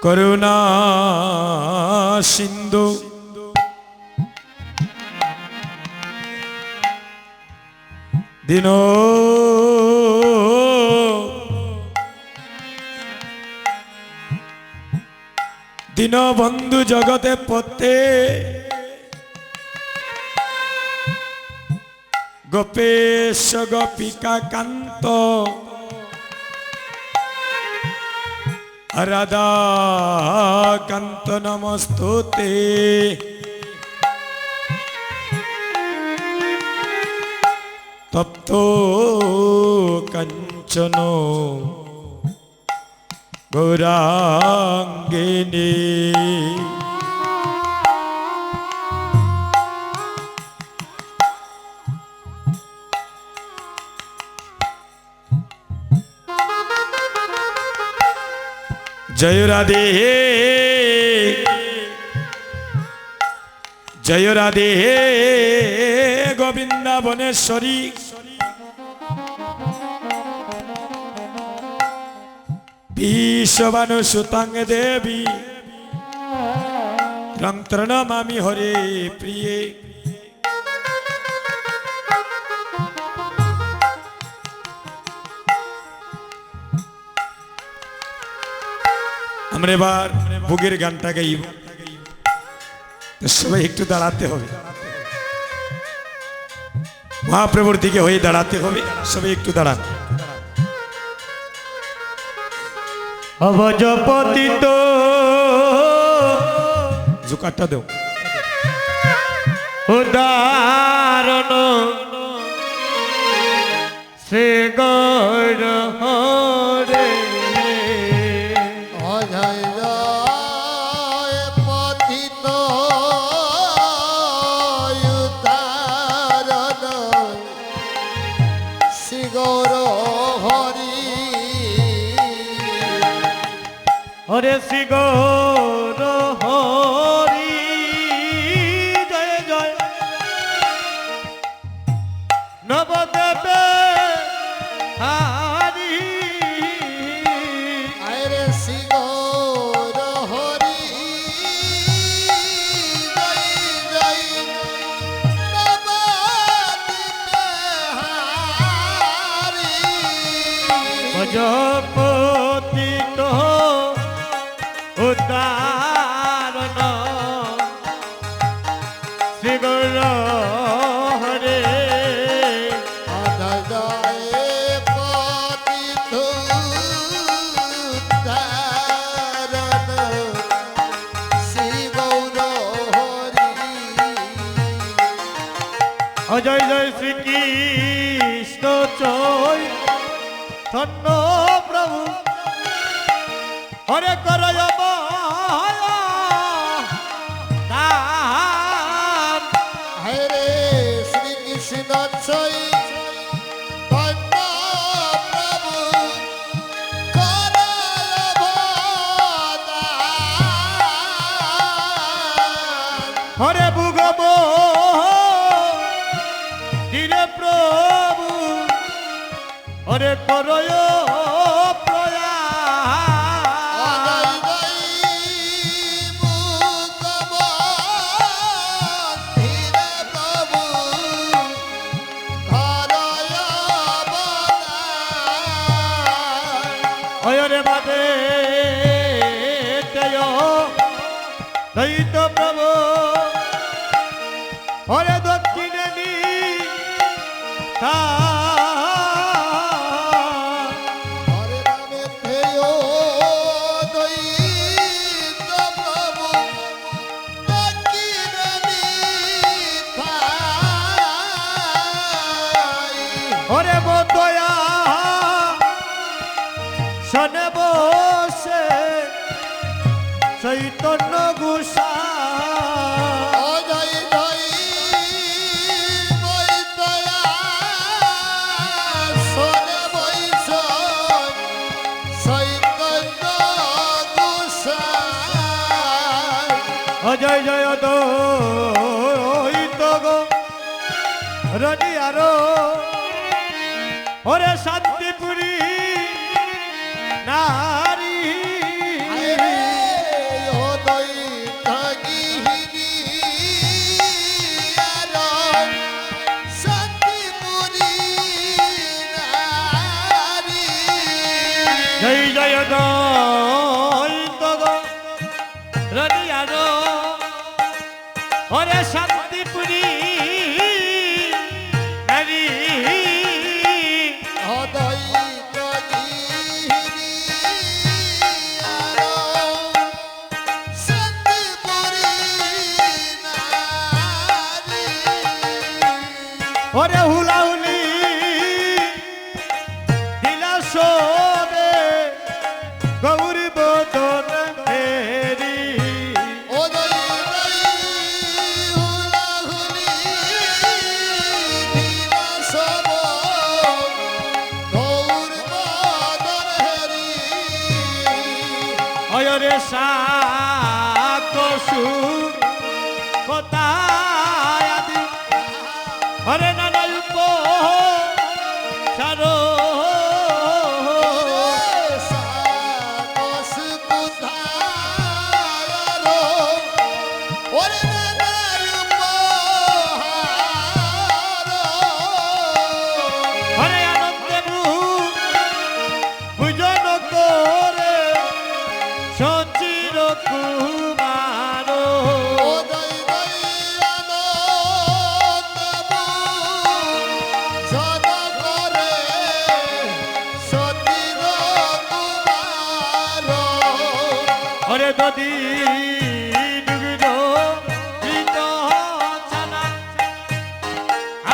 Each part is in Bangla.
করুণা সিন্ধু দীন দীনবন্ধু জগতে পতে গোপেশ গোপিকা কান্ত রাধা কান্ত নমস্তুতে। তপ্ত কাঞ্চন গৌরাঙ্গিনী জয় রাধে জয় রাধে গোবিন্দাবনেশ্বরী বিশ্ববানু সুতাং দেবী রং প্রণমামি হরে প্রিয়ে। আমরা এবার ভোগের গানটা গাইব, সবাই একটু দাঁড়াতে হবে, মহাপ্রভুর দিকে হয়ে দাঁড়াতে হবে, সবাই একটু দাঁড়ান। অবজপতিত জুকারটা দেও উদাহরণ সে গৌর হরে হরে শ্রী গৌর হরি জয় জয় নবদেবে হারি হরে শ্রী গৌর হরি জয় জয় নবদেবে হারি ভজপতিত উদাহরণ শ্রী গৌর হরে জয় জয় শ্রীকৃষ্ণ চৈতন্য প্রভু হরে করয় হরে শ্রীকৃষ্ণ চৈতন্য প্রভু হরে ভুগব ধীরে প্রভু হরে করয় দৈত প্রভু হরে দক্ষিণে হরে রামে থেয় দৈত প্রভু দক্ষিণে হরে বোধয়া শনে বসে চৈতন্য গোসা জয় জয় বৈতয়া সোনে বৈশ চৈতন্য গোসাই জয় জয় দৈত গো রনি আরো ওরে শান্তিপুরী নারী সাকসু কোথায় আদি হরে নানায়ুপ সারো সাকস কোথায় ওরে নানার উপহার হরে আনন্দে ভুজন করে সচির কুমার ওদয় দয়ানন্দ সদ করে সতীর কুমার হরে দদি দুগ্ধ ঘৃত ছানা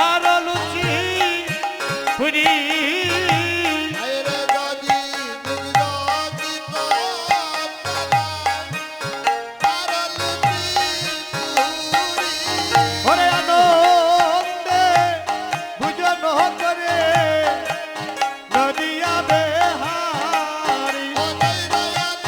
আর লুচি পুরি আইরে দাদি দুগ্ধ গীত তারালুতি পুরি হরে আনন্দে ভুজন করে নদিয়া বেহারি ওদয় দয়ানন্দ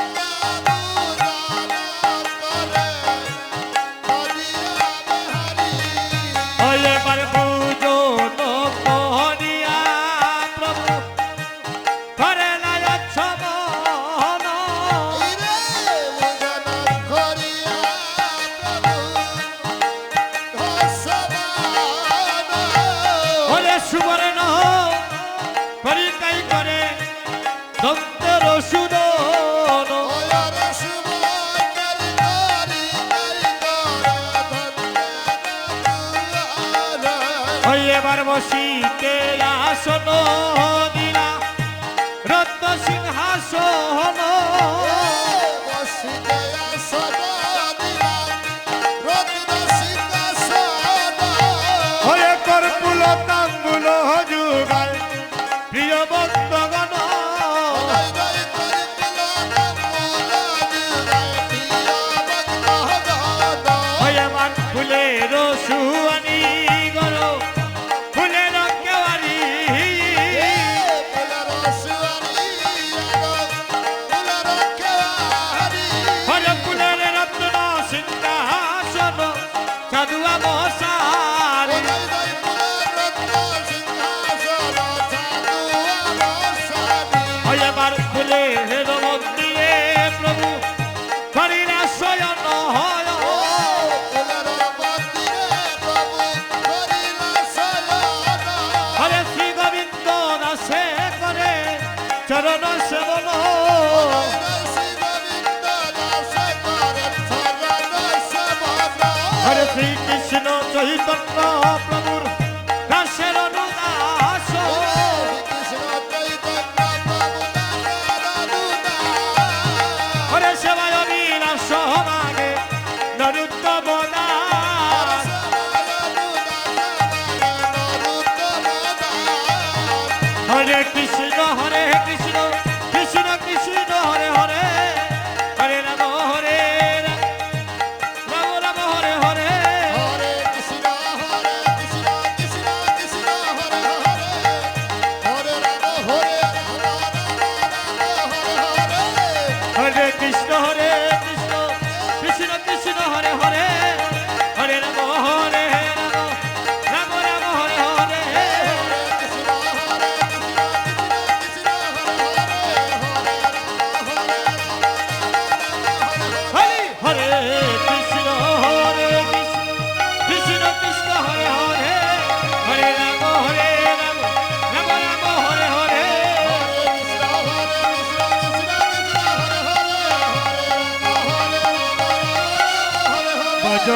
বুঝানা করে হরিয়া বিহারী এবার বসিতে আসন দিলা রত্ন সিংহাসন হয়ে কর্পুল তাম্বুল যুগাল প্রিয় ভক্তগণ হয়ে মান ফুলের সুয়ানি গর ফুলের কেওয়ারি হরে ফুলের রত্ন সিংহাসন সাধুয়া বসার এবার ফুলের মন্দিরে প্রভু হরিরা শয়ন হয় হরে শ্রী গোবিন্দ দাসে করে চরণ সেবন হরে শ্রী কৃষ্ণ চৈতন্য প্রভুর দাসের অনুদাস হরে সেবায় অবিলাস মাগে নরুত্তম দাস হরে কৃষ্ণ কৃষ্ণ কৃষ্ণ হরে হরে হরে রাম রাম রাম হরে হরে হরে কৃষ্ণ কৃষ্ণ কৃষ্ণ হরে হরে হরে রাম রাম রাম হরে হরে হরে হরে কৃষ্ণ কৃষ্ণ কৃষ্ণ হরে হরে হরে রাম রাম রাম হরে হরে ভজ